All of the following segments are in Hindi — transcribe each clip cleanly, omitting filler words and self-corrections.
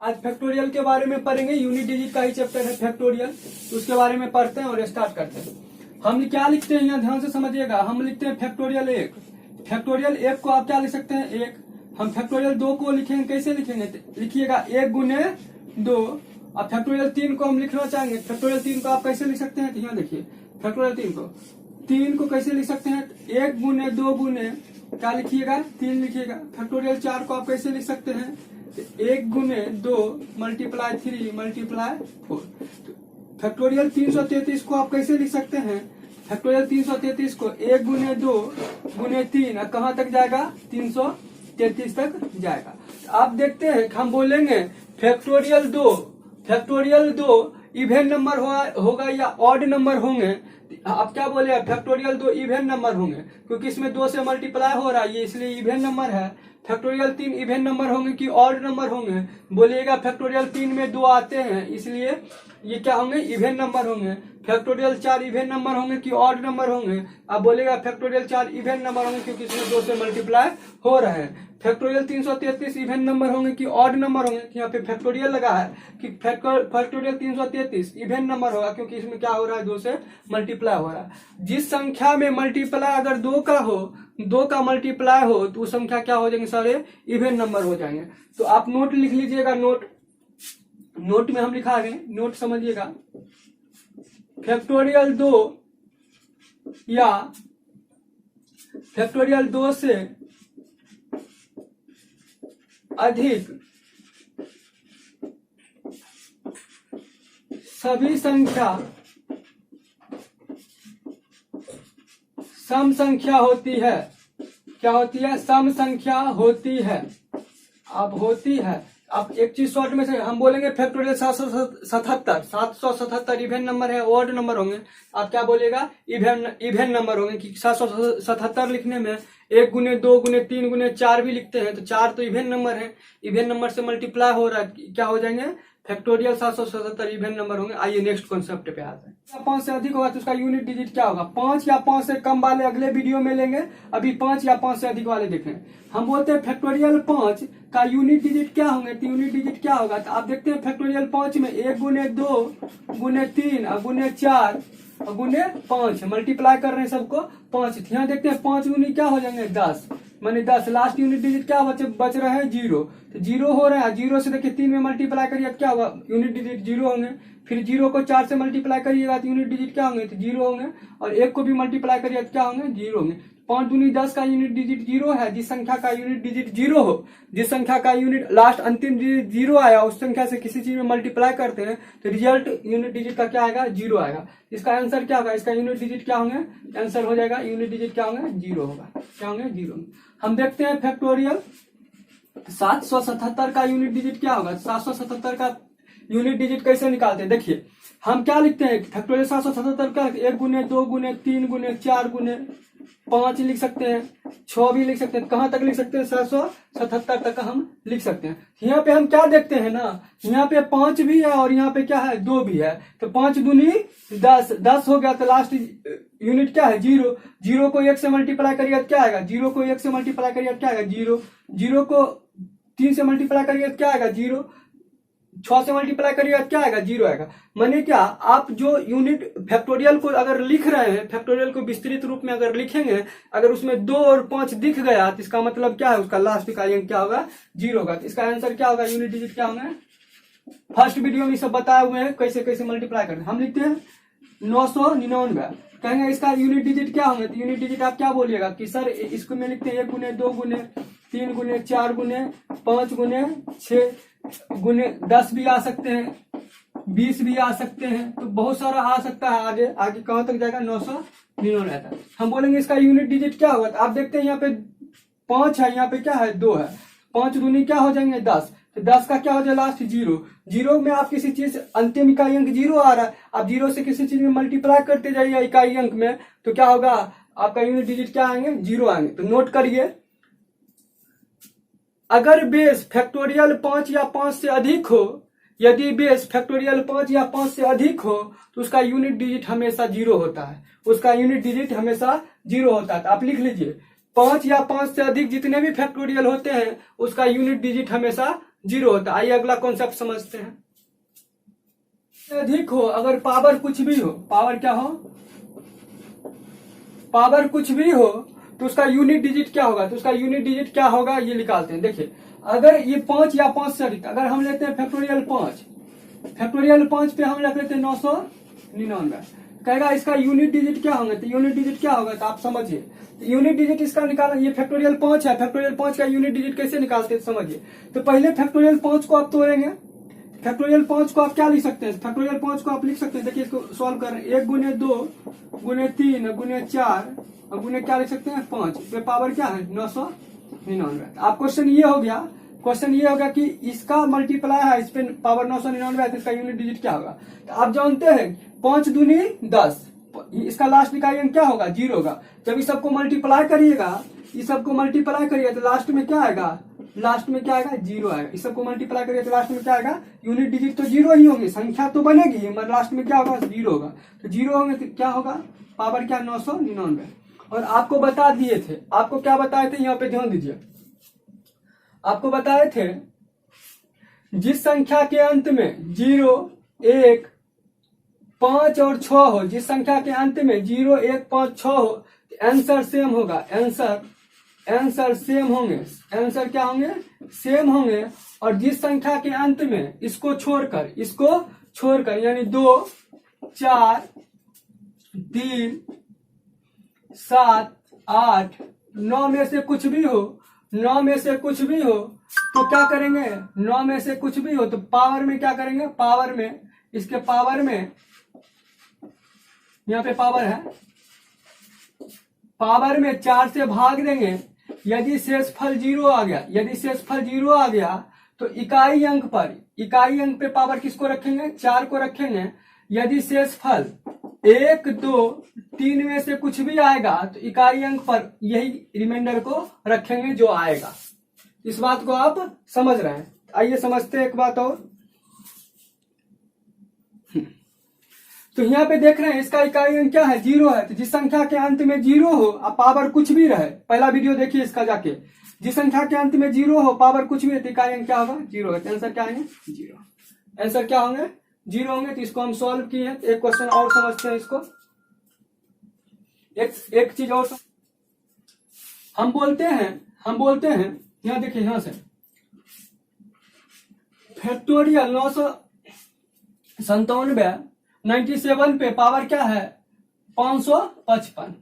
आज फैक्टोरियल के बारे में पढ़ेंगे। यूनिट डिजिट का ही चैप्टर है फैक्टोरियल, तो उसके बारे में पढ़ते हैं और स्टार्ट करते हैं। हम क्या लिखते हैं यहाँ ध्यान से समझिएगा। हम लिखते हैं फैक्टोरियल 1। फैक्टोरियल 1 को आप क्या लिख सकते हैं 1। हम फैक्टोरियल 2 को लिखेंगे, कैसे लिखेंगे लिखिएगा 1 गुने 2। अब फैक्टोरियल 3 को हम लिखना चाहेंगे। फैक्टोरियल 3 को आप कैसे लिख सकते हैं, यहाँ देखिए फैक्टोरियल 3 को कैसे लिख सकते हैं 1 गुने 2 गुने क्या लिखिएगा 3 लिखिएगा। फैक्टोरियल 4 को आप कैसे लिख सकते हैं 1 गुने 2 मल्टीप्लाई 3 मल्टीप्लाई 4। फैक्टोरियल 333 को आप कैसे लिख सकते हैं फैक्टोरियल 333 को 1 गुने 2 गुने 3 कहाँ तक जाएगा 333 तक जाएगा। आप देखते हैं हम बोलेंगे फैक्टोरियल 2 इवेन नंबर होगा या ऑड नंबर होंगे। आप क्या बोले फैक्टोरियल 2 इवेन नंबर होंगे, क्योंकि इसमें 2 से मल्टीप्लाई हो रहा है, ये इसलिए इवेन नंबर है। फैक्टोरियल 3 इवेन नंबर होंगे कि ऑड नंबर होंगे, बोलिएगा फैक्टोरियल 3 में 2 आते हैं, इसलिए ये क्या होंगे इवेन नंबर होंगे। फैक्टोरियल 4 इवेन नंबर होंगे कि ऑड नंबर होंगे, आप बोलेगा फैक्टोरियल 4 इवेन नंबर होंगे क्योंकि इसमें 2 से मल्टीप्लाई हो रहे हैं। फैक्टोरियल 333 इवेन नंबर होंगे कि ऑड नंबर होंगे, यहाँ पे फैक्टोरियल लगा है कि फैक्टोरियल 333 इवेन नंबर होगा क्योंकि इसमें क्या हो रहा है 2 से मल्टीप्लाई हो रहा है। जिस संख्या में मल्टीप्लाई अगर 2 का हो, 2 का मल्टीप्लाई हो तो वो संख्या क्या हो जाएंगे सारे इवेन नंबर हो जाएंगे। तो आप नोट लिख लीजिएगा। नोट में हम लिखा है, नोट समझिएगा। फैक्टोरियल 2 या फैक्टोरियल 2 से अधिक सभी संख्या सम संख्या होती है। क्या होती है सम संख्या होती है। अब होती है, अब एक चीज शॉर्ट में से हम बोलेंगे फैक्टोरियल 777 इवेन नंबर है, ऑड नंबर होंगे। आप क्या बोलेगा इवेन नंबर होंगे कि 777 लिखने में 1 गुने 2 गुने 3 गुने 4 भी लिखते हैं, तो 4 तो इवेन नंबर है, इवेन नंबर से मल्टीप्लाई हो रहा है, क्या हो जाएंगे फैक्टोरियल 777 इवेन नंबर होंगे। आइए नेक्स्ट कॉन्सेप्ट पे आते हैं। 5 से अधिक होगा तो उसका यूनिट डिजिट क्या होगा। 5 या 5 से कम वाले अगले वीडियो में लेंगे, अभी 5 या 5 से अधिक वाले देखें। हम बोलते हैं फैक्टोरियल 5 का यूनिट डिजिट क्या होंगे, तो यूनिट डिजिट क्या होगा। तो आप देखते हैं फैक्टोरियल 5 में 1 गुने 2 गुने 3 गुने 4 गुने 5 मल्टीप्लाई कर रहे हैं सबको 5। यहाँ देखते हैं 5 गुनी क्या हो जाएंगे 10 माने 10। लास्ट यूनिट डिजिट क्या बच रहे हैं 0, तो 0 हो रहा है। 0 से देखिए 3 में मल्टीप्लाई करिए क्या होगा यूनिट डिजिट 0 होंगे। फिर 0 को 4 से मल्टीप्लाई करिएगा तो यूनिट डिजिट क्या होंगे तो 0 होंगे। और 1 को भी मल्टीप्लाई करिए तो क्या होंगे 0 होंगे। 5 दूनी 10 का यूनिट डिजिट 0 है। जिस संख्या का यूनिट डिजिट 0 हो, जिस संख्या का यूनिट लास्ट अंतिम डिजिट 0 आया, उस संख्या से किसी चीज में मल्टीप्लाई करते हैं तो रिजल्ट यूनिट डिजिट का क्या आएगा 0 आएगा। इसका आंसर क्या होगा, इसका यूनिट डिजिट क्या होंगे, आंसर हो जाएगा यूनिट डिजिट क्या होंगे 0 होगा। क्या होंगे 0 होंगे। हम देखते हैं फैक्टोरियल 777 का यूनिट डिजिट क्या होगा। 777 का यूनिट डिजिट कैसे निकालते हैं देखिए। हम क्या लिखते हैं फैक्टोरियल 777 का 1 गुने 2 गुने 3 गुने 4 गुने 5 लिख सकते हैं, 6 भी लिख सकते हैं। कहां तक लिख सकते हैं 777 तक हम लिख सकते हैं। यहाँ पे हम क्या देखते हैं ना, यहाँ पे 5 भी है और यहाँ पे क्या है 2 भी है, तो 5 दूनी 10 हो गया। तो लास्ट यूनिट क्या है 0। 0 को 1 से मल्टीप्लाई करिए तो क्या आएगा 0 को 1 से मल्टीप्लाई करिए तो क्या आएगा 0। 0 को 3 से मल्टीप्लाई करिए तो क्या आएगा 0। 6 से मल्टीप्लाई करिए तो क्या आएगा 0 आएगा। माने क्या आप जो यूनिट फैक्टोरियल को अगर लिख रहे हैं, फैक्टोरियल को विस्तृत रूप में अगर लिखेंगे, अगर उसमें 2 और 5 दिख गया तो इसका मतलब क्या है उसका लास्ट का अंक क्या होगा 0 होगा। तो इसका आंसर क्या होगा यूनिट डिजिट क्या होंगे। फर्स्ट वीडियो में सब बताए हुए हैं कैसे कैसे मल्टीप्लाई करते हैं। हम लिखते हैं 999, कहेंगे इसका यूनिट डिजिट क्या होंगे। तो यूनिट डिजिट आप क्या बोलिएगा कि सर इसको में लिखते हैं 1 गुने 2 गुने 3 गुने 4 गुने 5 गुने 6 गुने 10 भी आ सकते हैं, 20 भी आ सकते हैं, तो बहुत सारा आ सकता है। आगे कहां तक जाएगा 999 रहता है। हम बोलेंगे इसका यूनिट डिजिट क्या होगा। तो आप देखते हैं यहाँ पे 5 है, यहाँ पे क्या है 2 है। 5 दूनी क्या हो जाएंगे 10, तो 10 का क्या हो जाए लास्ट 0। 0 में आप किसी चीज अंतिम इकाई अंक 0 आ रहा है, आप 0 से किसी चीज में मल्टीप्लाई करते जाइए इकाई अंक में, तो क्या होगा आपका यूनिट डिजिट क्या आएंगे 0 आएंगे। तो नोट करिए, अगर बेस फैक्टोरियल 5 या 5 से अधिक हो, यदि बेस फैक्टोरियल 5 या 5 से अधिक हो तो उसका यूनिट डिजिट हमेशा 0 होता है। उसका यूनिट डिजिट हमेशा 0 होता है। तो आप लिख लीजिए 5 या 5 से अधिक जितने भी फैक्टोरियल होते हैं उसका यूनिट डिजिट हमेशा जीरो होता है। आइए अगला कॉन्सेप्ट समझते हैं। अधिक हो, अगर पावर कुछ भी हो, पावर क्या हो, पावर कुछ भी हो, तो उसका यूनिट डिजिट क्या होगा, तो उसका यूनिट डिजिट क्या होगा ये निकालते हैं। देखिए अगर ये 5 या 5 से अधिक, अगर हम लेते हैं फैक्टोरियल 5, फैक्टोरियल 5 पे हम रख लेते हैं 999, कहेगा इसका यूनिट डिजिट क्या होंगे, तो यूनिट डिजिट क्या होगा, तो आप समझिए यूनिट डिजिट इसका निकाला, ये फैक्टोरियल 5 है, फैक्टोरियल 5 का यूनिट डिजिट कैसे निकालते हैं समझिए। तो पहले फैक्टोरियल 5 को आप तोड़ेंगे, फैक्टोरियल 5 को आप क्या लिख सकते हैं, फैक्टोरियल 5 को आप लिख सकते हैं, देखिए इसको सॉल्व कर रहे हैं, 1 गुने 2 गुने 3 गुने 4 और गुने क्या लिख सकते हैं 5 पे पावर क्या है 999। आप क्वेश्चन ये हो गया, क्वेश्चन ये होगा कि इसका मल्टीप्लाई है इस पे पावर 999 है, तो इसका यूनिट डिजिट क्या होगा। तो आप जानते हैं 5 दूनी 10, इसका लास्ट इकाई अंक क्या होगा 0 होगा। जब इस सबको मल्टीप्लाई करिएगा, इस सबको मल्टीप्लाई करिएगा तो लास्ट में क्या आएगा, लास्ट में क्या आएगा 0 आएगा। इस सबको मल्टीप्लाई करिए तो लास्ट में क्या आएगा, यूनिट डिजिट तो 0 ही होंगे, संख्या तो बनेगी मगर लास्ट में क्या होगा 0 होगा। तो 0 होंगे तो क्या होगा, पावर क्या 999। और आपको बता दिए थे, आपको क्या बताए थे यहाँ पे ध्यान दीजिए, आपको बताए थे जिस संख्या के अंत में 0 1 5 और 6 हो, जिस संख्या के अंत में 0 1 5 6 हो, आंसर सेम होगा, आंसर सेम होंगे, आंसर क्या होंगे सेम होंगे। और जिस संख्या के अंत में इसको छोड़कर यानी 2 4 3 7 8 9 में से कुछ भी हो, 9 में से कुछ भी हो तो क्या करेंगे, 9 में से कुछ भी हो तो पावर में क्या करेंगे, पावर में इसके पावर में यहाँ पे पावर है, पावर में 4 से भाग देंगे। यदि शेषफल 0 आ गया, यदि शेषफल 0 आ गया तो इकाई अंक पे पावर किसको रखेंगे 4 को रखेंगे। यदि शेषफल 1 2 3 में से कुछ भी आएगा तो इकाई अंक पर यही रिमाइंडर को रखेंगे जो आएगा। इस बात को आप समझ रहे हैं। आइए समझते हैं एक बात और। तो यहाँ पे देख रहे हैं इसका इकाई अंक क्या है 0 है, तो जिस संख्या के अंत में 0 हो अब पावर कुछ भी रहे, पहला वीडियो देखिए इसका जाके, जिस संख्या के अंत में 0 हो पावर कुछ भी है तो इकाई अंक क्या होगा 0 है। आंसर क्या है 0, आंसर क्या होंगे 0 होंगे। तो इसको हम सॉल्व किए हैं। एक क्वेश्चन और समझते हैं इसको, एक चीज और हम बोलते हैं यहाँ देखिए, यहां से फैक्टोरियल 97 पे पावर क्या है 555,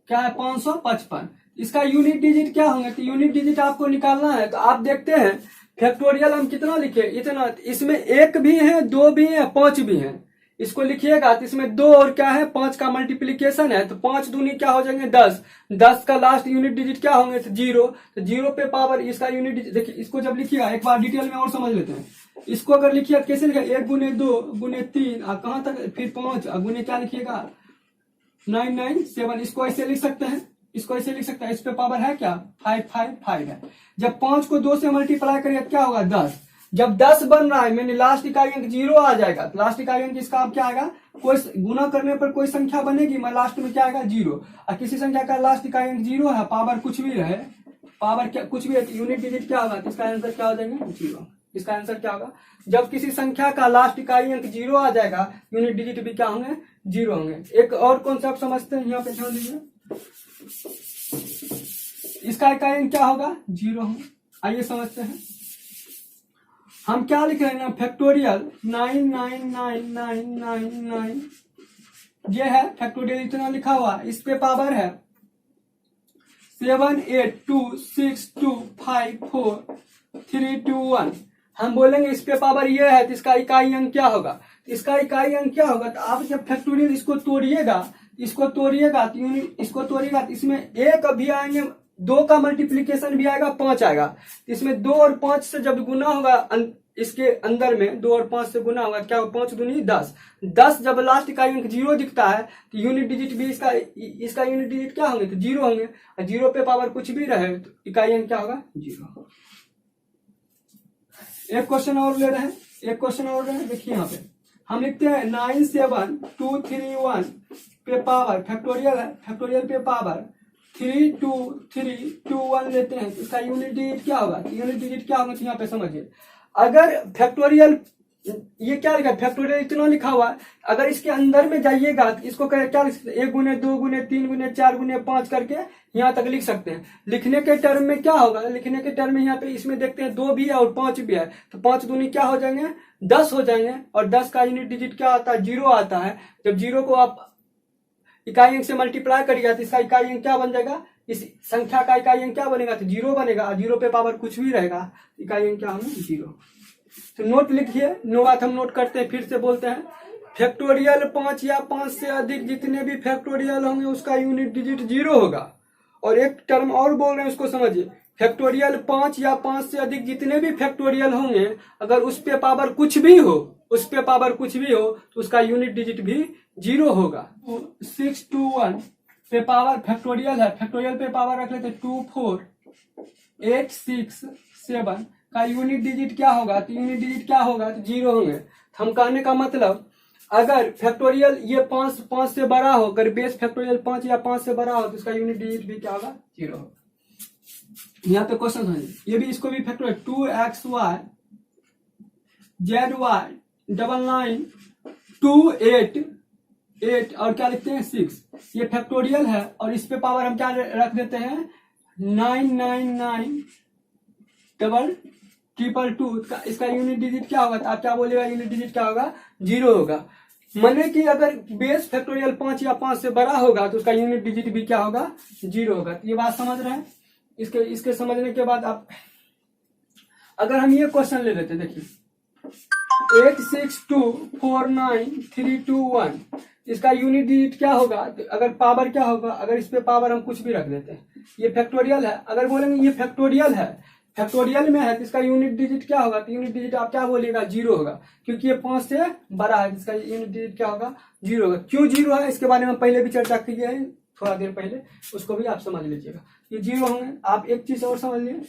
क्या है 555। इसका यूनिट डिजिट क्या होंगे, तो यूनिट डिजिट आपको निकालना है। तो आप देखते हैं फैक्टोरियल हम कितना लिखे, इतना, इसमें 1 भी है 2 भी है 5 भी है, इसको लिखिएगा तो इसमें 2 और क्या है 5 का मल्टीप्लीकेशन है, तो 5 दूनी क्या हो जाएंगे 10, 10 का लास्ट यूनिट डिजिट क्या होंगे तो 0, तो 0 पे पावर इसका यूनिट डिजिट। देखिए इसको जब लिखिएगा एक बार डिटेल में और समझ लेते हैं। इसको अगर लिखिए कैसे लिखा 1 गुने 2 गुने 3 और कहां तक फिर 5 और गुने क्या लिखिएगा 997, इसको ऐसे लिख सकते हैं, इसको ऐसे लिख सकते हैं। इस पे पावर है क्या 555 है। जब 5 को 2 से मल्टीप्लाई करिए क्या होगा 10, जब 10 बन रहा है मैंने लास्ट इकाई अंक 0 आ जाएगा, लास्ट इकाई अंक इसका अब क्या आएगा, कोई गुना करने पर कोई संख्या बनेगी मैं लास्ट में क्या आएगा 0, और किसी संख्या का लास्ट इकाई अंक 0 है, पावर कुछ भी रहे, पावर क्या कुछ भी है, यूनिट डिजिट क्या होगा, तो इसका आंसर क्या हो जाएगा 0। इसका आंसर क्या होगा, जब किसी संख्या का लास्ट इकाई अंक 0 आ जाएगा यूनिट डिजिट भी क्या होंगे 0 होंगे। एक और कॉन्सेप्ट समझते हैं, यहाँ पे ध्यान दीजिए, इसका इकाई अंक क्या होगा 0 होंगे। आइए समझते हैं, हम क्या लिख रहे हैं फैक्टोरियल 99999 ये है फैक्टोरियल, इतना लिखा हुआ, इस पे पावर है 782625432 हम बोलेंगे इस पे पावर ये है तो इसका इकाई अंक क्या होगा, इसका इकाई अंक क्या होगा। तो आप जब फैक्टोरियल इसको तोड़िएगा तो यूनिट इसको तोड़िएगा तो इसमें 1 भी आएंगे, 2 का मल्टीप्लीकेशन भी आएगा 5 आएगा, तो इसमें 2 और 5 से जब गुना होगा इसके अंदर में 2 और 5 से गुना होगा क्या होगा 5 दूनी 10, 10 जब लास्ट इकाई अंक 0 दिखता है तो यूनिट डिजिट भी इसका यूनिट डिजिट क्या होंगे तो 0 होंगे, और 0 पे पावर कुछ भी रहे तो इकाई अंक क्या होगा 0। एक क्वेश्चन और ले रहे हैं, देखिए यहाँ पे हम लिखते हैं 97231 पे पावर फैक्टोरियल है, फैक्टोरियल पे पावर 3 2 3 2 1 लेते हैं तो इसका यूनिट डिजिट क्या होगा? यूनिट डिजिट क्या होगा तो यहाँ पे समझिए, अगर फैक्टोरियल ये क्या लिखा है, फैक्टोरियल इतना लिखा हुआ है, अगर इसके अंदर में जाइएगा तो इसको क्या लिख सकते हैं, 1 गुने 2 गुने 3 गुने 4 गुने 5 करके यहाँ तक लिख सकते हैं। लिखने के टर्म में क्या होगा, लिखने के टर्म में यहाँ पे इसमें देखते हैं 2 भी है और 5 भी है, तो 5 दूनी क्या हो जाएंगे, 10 हो जाएंगे, और 10 का यूनिट डिजिट क्या आता है, 0 आता है। जब 0 को आप इकाई अंक से मल्टीप्लाई करिएगा तो इसका इकाई अंक क्या बन जाएगा, इस संख्या का इकाई अंक क्या बनेगा, तो 0 बनेगा। 0 पे पावर कुछ भी रहेगा, इकाई अंक क्या होगा, 0। तो नोट लिखिए, नो बात हम नोट करते हैं, फिर से बोलते हैं, फैक्टोरियल 5 या 5 से अधिक जितने भी फैक्टोरियल होंगे उसका यूनिट डिजिट 0 होगा। और एक टर्म और बोल रहे हैं, उसको समझिए, फैक्टोरियल 5 या 5 से अधिक जितने भी फैक्टोरियल होंगे, अगर उस पे पावर कुछ भी हो, उस पे पावर कुछ भी हो तो उसका यूनिट डिजिट भी 0 होगा। 6 2 1 पे पावर फैक्टोरियल है, फैक्टोरियल पे पावर रख लेते 2 4 8 6 7 का यूनिट डिजिट क्या होगा, तो यूनिट डिजिट क्या होगा, तो 0 होंगे। हम कहने का मतलब, अगर फैक्टोरियल ये 5 से बड़ा हो, अगर बेस फैक्टोरियल 5 या 5 से बड़ा हो तो इसका यूनिट डिजिट भी क्या होगा, 0 होगा। यहाँ पे क्वेश्चन है, ये भी, इसको भी फैक्टोरियल 2xy zy 99 2 8 8 और क्या लिखते हैं 6, ये फैक्टोरियल है, और इस पे पावर हम क्या रख देते हैं 999 डबल 222, इसका यूनिट डिजिट क्या होगा, तो आप क्या बोलेगा, यूनिट डिजिट क्या होगा, 0 होगा। माने कि अगर बेस फैक्टोरियल 5 या 5 से बड़ा होगा तो उसका यूनिट डिजिट भी क्या होगा, 0 होगा। तो ये बात समझ रहे हैं। इसके समझने के बाद आप, अगर हम ये क्वेश्चन ले लेते, देखिए 86249 इसका यूनिट डिजिट क्या होगा, तो अगर पावर क्या होगा, अगर इस पे पावर हम कुछ भी रख देते हैं, ये फैक्टोरियल है, अगर बोलेंगे ये फैक्टोरियल है, फैक्टोरियल में है तो इसका यूनिट डिजिट क्या होगा, तो यूनिट डिजिट आप क्या बोलिएगा, 0 होगा, क्योंकि ये 5 से बड़ा है, इसका यूनिट डिजिट क्या होगा, 0 होगा। क्यों 0 है, इसके बारे में पहले भी चर्चा की है थोड़ा देर पहले, उसको भी आप समझ लीजिएगा। ये 0 होंगे। आप एक चीज और समझ लीजिए,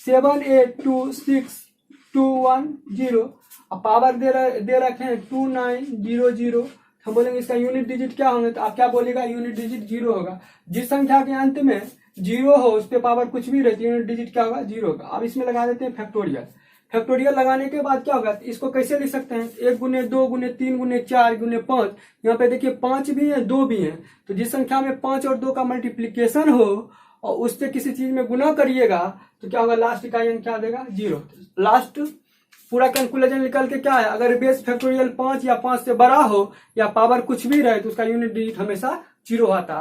7826210 अब पावर दे रखे हैं 2900, हम बोलेंगे इसका यूनिट डिजिट क्या होंगे, तो आप क्या बोलेगा, यूनिट डिजिट 0 होगा। जिस संख्या के अंत में 0 हो उस पे पावर कुछ भी रहती है, यूनिट डिजिट क्या होगा, 0 होगा। अब इसमें लगा देते हैं फैक्टोरियल। फैक्टोरियल लगाने के बाद क्या होगा, इसको कैसे लिख सकते हैं, 1 गुने 2 गुने 3 गुने 4 गुने 5, यहाँ पे देखिए 5 भी है 2 भी है, तो जिस संख्या में 5 और 2 का मल्टीप्लीकेशन हो और उससे किसी चीज में गुना करिएगा तो क्या होगा, लास्ट इकाई अंक क्या देगा, 0। लास्ट पूरा कैलकुलेशन निकल के क्या है, अगर बेस फैक्टोरियल 5 या 5 से बड़ा हो या पावर कुछ भी रहे तो उसका यूनिट डिजिट हमेशा 0 आता है।